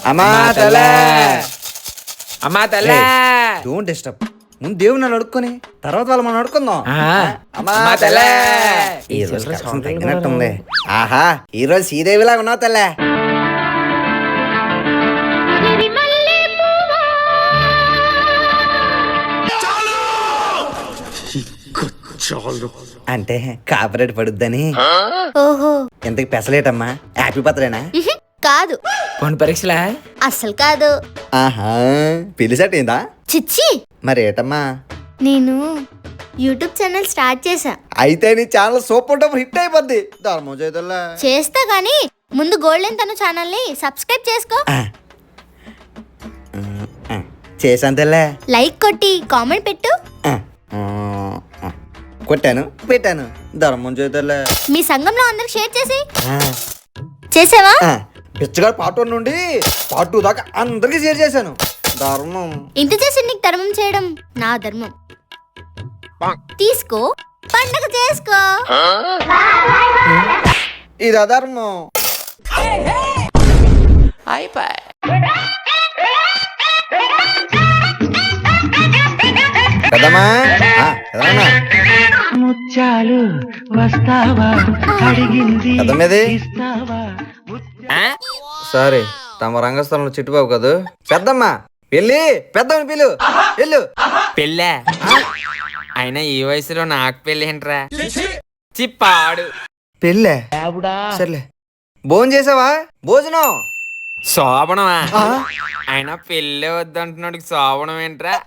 అమ్మా తలే, అమ్మా తల్లే, డోంట్ డిస్టర్బ్. ముందు దేవుని నన్ను అడుక్కొని తర్వాత వాళ్ళు మనం అడుక్కుందాం. అమ్మా తల్లే. ఈ రోజు కష్టం తగ్గినట్టుంది. ఆహా, ఈ రోజు శ్రీదేవిలాగా ఉన్నావు తల్లే. అంటే కాపరేట్ పడుద్దని. ఓహో, ఇంతకి పెసలేటమ్మా, హ్యాపీ బర్త్డేనా? కాదు, కొన్ని పరీక్షలా? అస్సలు కాదు. ఆహా, పెళ్లి సెట్ అయిందా? చిచ్చి, మరి ఏటమ్మా? నేను యూట్యూబ్ ఛానల్ స్టార్ట్ చేశా. అయితే నీ ఛానల్ సూపర్ డూపర్ హిట్ అయిపోద్ది. ధర్మం చేతుల్లా చేస్తా గానీ ముందు గోల్డెన్ తను ఛానల్ ని సబ్స్క్రైబ్ చేసుకో. చేశాను తెల్లే. లైక్ కొట్టి కామెంట్ పెట్టు. కొట్టాను, పెట్టాను. ధర్మం చేతుల్లా మీ సంఘంలో అందరికి షేర్ చేసి చేసావా? పిచ్చగాడు పార్ట్ 1 నుండి పార్ట్ 2 దాకా అందరికి షేర్ చేశాను. ధర్మం. ఇంత చేసి నీకు ధర్మం చేయడం నా ధర్మం. తీసుకో, పండగ చేసుకో. ఇది అధర్మం. కదమ్మా, కదమ్మా. ముత్యాలు వస్తావా అడిగింది కదమ్మేది. ఆ? సారీ, తమ రంగస్థలంలో చిట్టుబాబు కదూ. పెద్దమ్మా పెళ్ళి, పెద్దమ్మని పిలు, వెళ్ళు. పెళ్ళా? అయినా ఈ వయసులో నాకు పెళ్ళి ఏంట్రా? చిప్పాడు పెళ్ళే. సర్లే, భోజనం చేసావా? భోజనం శోభనమా? ఆ? అయినా పెళ్ళే వద్దంటున్నాడు, శోభనం ఏంట్రా?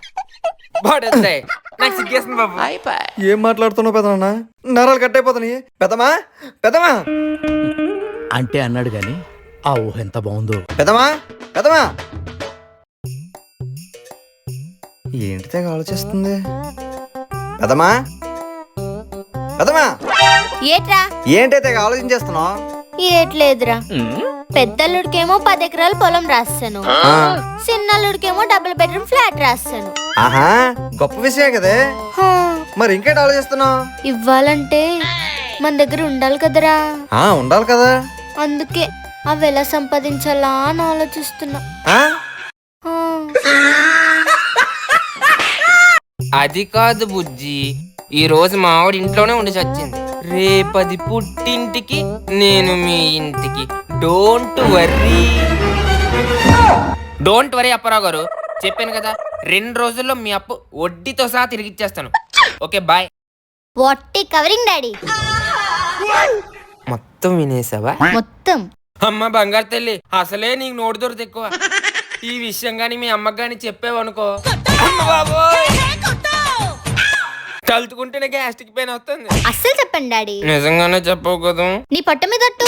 పడుద్దాయి, నాకు సిగ్గేస్తుంది బాబు. ఏం మాట్లాడుతున్నావు పెద్దనా? నరాలు కట్ అయిపోతున్నాయి. పెద్దమా, పెద్దమా అంటే అన్నాడు గాని ఆ ఊహ ఎంత బాగుందో. పెద్దమా, పెద్దమా. ఏంటి తెగ ఆలోచిస్తుంది? పెద్దమా, పెద్దమా. ఏట్రా? ఏంటి తెగ ఆలోచించేస్తున్నావు? ఏట్లేదురా. పెద్దల్లుడికేమో 10 ఎకరాల పొలం రాస్తాను, చిన్నల్లుడికేమో డబుల్ బెడ్రూమ్ ఫ్లాట్ రాస్తాను. ఆహా, గొప్ప విషయం కదే. మరి ఇంకేంటి ఆలోచిస్తున్నావు? ఇవ్వాలంటే మన దగ్గర ఉండాలి కదరా. ఉండాలి కదా. అందుకే అవి ఎలా సంపాదించాలా అని ఆలోచిస్తున్నా. ఆ? ఆ. అది కాదు బుజ్జి, ఈ రోజు మా ఆవిడ ఇంట్లోనే ఉండి చచ్చింది. రేపది పుట్టింటికి, నేను మీ ఇంటికి. Don't worry. Don't worry Apparao గారు, చెప్పాను కదా 2 రోజుల్లో మీ అప్పు వడ్డీతో సహా తిరిగిచ్చేస్తాను. Okay bye. What covering daddy. మొత్తం వినేసావా? మొత్తం. అమ్మ బంగారు తల్లి, అసలే నీకు నోటు దొరత ఎక్కువ. ఈ విషయం గాని మీ అమ్మకి గాని చెప్పావనుకో, అమ్మ బాబోయ్, తలుచుకుంటేనే గ్యాస్ట్రిక్ పెయిన్ వస్తుంది. అస్సలు చెప్పండి డాడీ. నిజంగానే చెప్పవు కదా? నీ పొట్ట మీద ఒట్టు.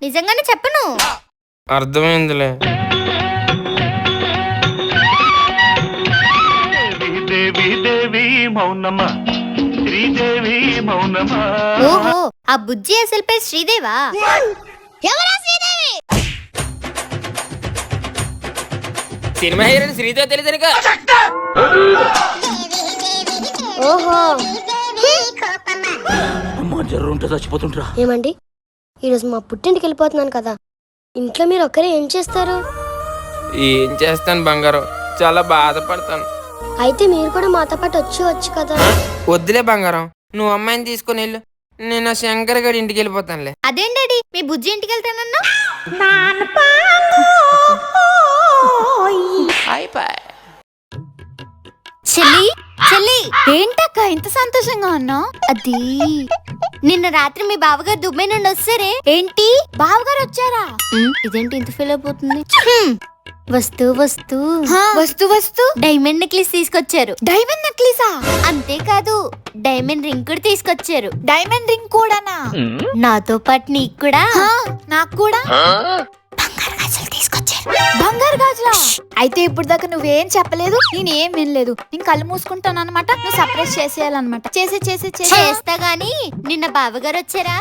నిజంగానే చెప్పను. అర్థమైందిలే. దేవి దేవి మౌనమా, శ్రీదేవి మౌనమా. ఓహో, ఆ బుజ్జి అసలు పేరు శ్రీదేవా? ఎవరా శ్రీదేవి? సినిమా హీరోయిన్ శ్రీదేవి తెలియదు. ఓహో, అమ్మా జర్రు ఉంటే చచ్చిపోతుంటరా. ఏమండి, ఈరోజు మా పుట్టింటికి వెళ్ళిపోతున్నాను కదా, ఇంట్లో మీరు ఒక్కరే ఏం చేస్తారు? ఏం చేస్తాను బంగారం, చాలా బాధపడతాను. అయితే మీరు కూడా మాతో పాటు వచ్చు కదా. వద్దులే బంగారం, నువ్వు అమ్మాయిని తీసుకుని వెళ్ళు, నేను ఆ శంకర్ గడి ఇంటికి వెళ్ళిపోతానులే. అదేం డాడీ, మీ బుజ్జి ఇంటికి వెళ్తానన్నా? చెల్లి, చెల్లి, ఏంటక్క ఇంత సంతోషంగా ఉన్నావు? అది నిన్న రాత్రి మీ బావగారు దుబాయ్ నుండి వస్తారే. ఏంటి, బావగారు వచ్చారా? ఇదేంటి ఇంత ఫీల్ అయిపోతుంది? వస్తూ వస్తూ వస్తూ వస్తూ డైమండ్ నెక్లెస్ తీసుకొచ్చారు. డైమండ్ నెక్లెసా? అంతేకాదు, డైమండ్ రింగ్ కూడా తీసుకొచ్చారు. డైమండ్ రింగ్ కూడానా? నాతో పాటు నీకు కూడా. నాకు కూడా బంగారు గాజులు తీసుకొచ్చారు. బంగారు గాజులా? అయితే ఇప్పుడు దాకా నువ్వేం చెప్పలేదు, నేనేం వినలేదు. నేను కళ్ళు మూసుకుంటాను అనమాట. నువ్వు సర్ప్రైజ్ చేసేయాలన్నమాట. చేస్తా గానీ నిన్న బావగారు వచ్చారా?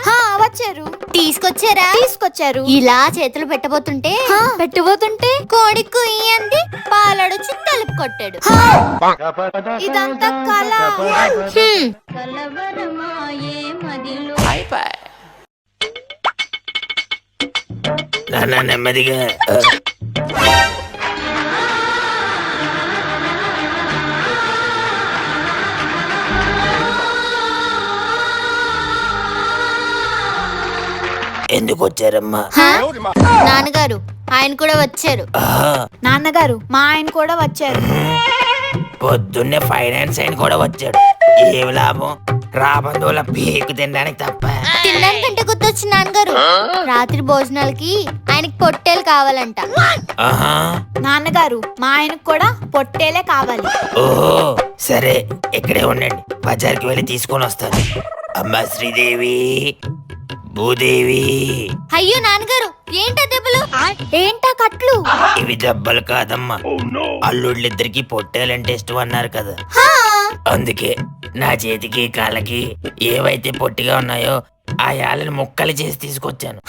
వచ్చారు. తీసుకొచ్చారు. ఇలా చేతులు పెట్టబోతుంటే కోడి కుయ్యి అంది, పాలడొచ్చి తలుపు కొట్టాడు. ఇదంతా కళ. నాన్న నెమ్మదిగా. ఎందుకు వచ్చారమ్మా? హా? నాన్నగారు ఆయన కూడా వచ్చారు. నాన్నగారు మా ఆయన కూడా వచ్చారు. పొద్దున్నే ఫైనాన్స్ ఆయన కూడా వచ్చాడు. ఏం లాభం? రాబందుల పీకు తినడానికి తప్ప. తినడానికంటే గుర్తొచ్చి నాన్నగారు రాత్రి భోజనాలకి ఆయనకి పొట్టేలు కావాలంట. ఆహా. నాన్నగారు మా ఆయనకు కూడా పొట్టేలే కావాలి. ఓహో సరే, ఇక్కడే ఉండండి, బజార్కి వెళ్ళి తీసుకొని వస్తాను. అమ్మా శ్రీదేవి, భూదేవి, అయ్యో నాన్నగారు ఏంటా దెబ్బలు? ఏంటా కట్లు? ఇవి దెబ్బలు కాదమ్మా, అల్లుళ్ళిద్దరికి పొట్టేలంటే ఇష్టం అన్నారు కదా, హా? అందుకే నా చేతికి కాళ్ళకి ఏవైతే పొట్టిగా ఉన్నాయో ఆ యాలని ముక్కలు చేసి తీసుకొచ్చాను.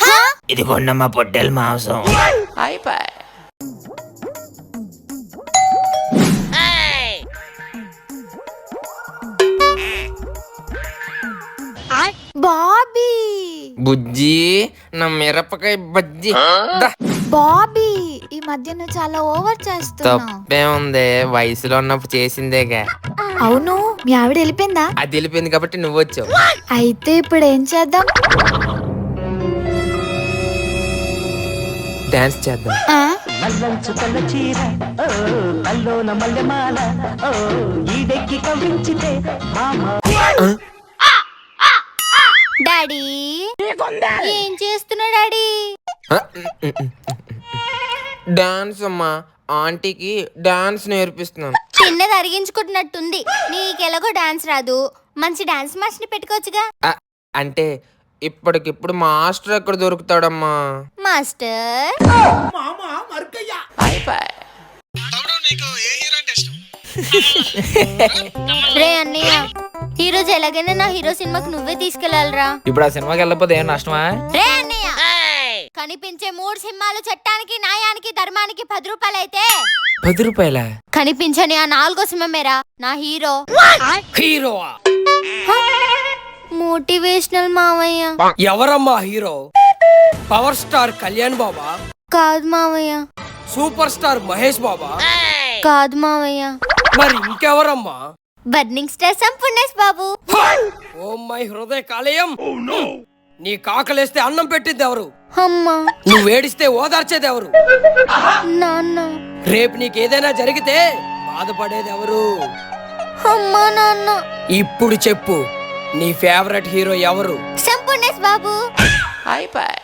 ఇది కొన్నమ్మా పొట్టేల మాంసం. బాబీ బుజ్జి, నా మిరపకాయ బజ్జి. బాబీ ఈ మధ్య నువ్వు చాలా ఓవర్ చేస్తున్నావు. తప్పే ఉంది, వయసులో ఉన్నప్పుడు చేసిందేగా. అవును మీ ఆవిడ వెళ్ళిపోయిందా? అది వెళ్ళిపోయింది కాబట్టి నువ్వు వచ్చావు. అయితే ఇప్పుడు ఏం చేద్దాం? డాన్స్ చేద్దాం. ఆ? నల్లంచు కళ్ళ చీర ఓ నల్లోన మల్లెమాల ఓ ఈడెక్కి కవించితే మామ. డాడీ ఏం చేస్తున్నా డాడీ? డాన్స్ అమ్మా, ఆంటీకి డాన్స్ నేర్పిస్తున్నాను. తిన్నది అరిగించుకుంటున్నట్టుంది. నీకెలాగో డాన్స్ రాదు, మంచి డాన్స్ మాస్టర్ని పెట్టుకోవచ్చుగా. అంటే ఇప్పటికిప్పుడు మాస్టర్ ఎక్కడ దొరుకుతాడమ్మా? మాస్టర్ రే అన్నయ్య, ఈ రోజు ఎలాగైనా నా హీరో సినిమాకి నువ్వే తీసుకెళ్లాలరా. ఇప్పుడు ఆ సినిమాకి వెళ్ళకపోతే ఏం నష్టమా? రే అన్నయ్య, కనిపించే 3 సింహాలు చట్టానికి న్యాయానికి ధర్మానికి 10 రూపాయలైతే 10 రూపాయల కనిపించని ఆ 4వ సింహమేరా నా హీరో. హీరో మోటివేషనల్ మావయ్య. ఎవరమ్మా హీరో? పవర్ స్టార్ కళ్యాణ్ బాబా? కాదు మావయ్య. సూపర్ స్టార్ మహేష్ బాబా? కాదు మావయ్య. మరి ఇంకెవరమ్మా? Burning star Sampoornesh Babu. Oh my హృదయ కాలేయం, నీ కాకలేస్తే అన్నం పెట్టింది ఎవరు? అమ్మా నువ్వు ఏడిస్తే ఓదార్చేది ఎవరు? నాన్న. రేపు నీకేదైనా జరిగితే బాధపడేది ఎవరు? అమ్మా నాన్న. ఇప్పుడు చెప్పు, నీ ఫేవరెట్ హీరో ఎవరు? సంపూర్ణేష్ బాబు. అయిపోయి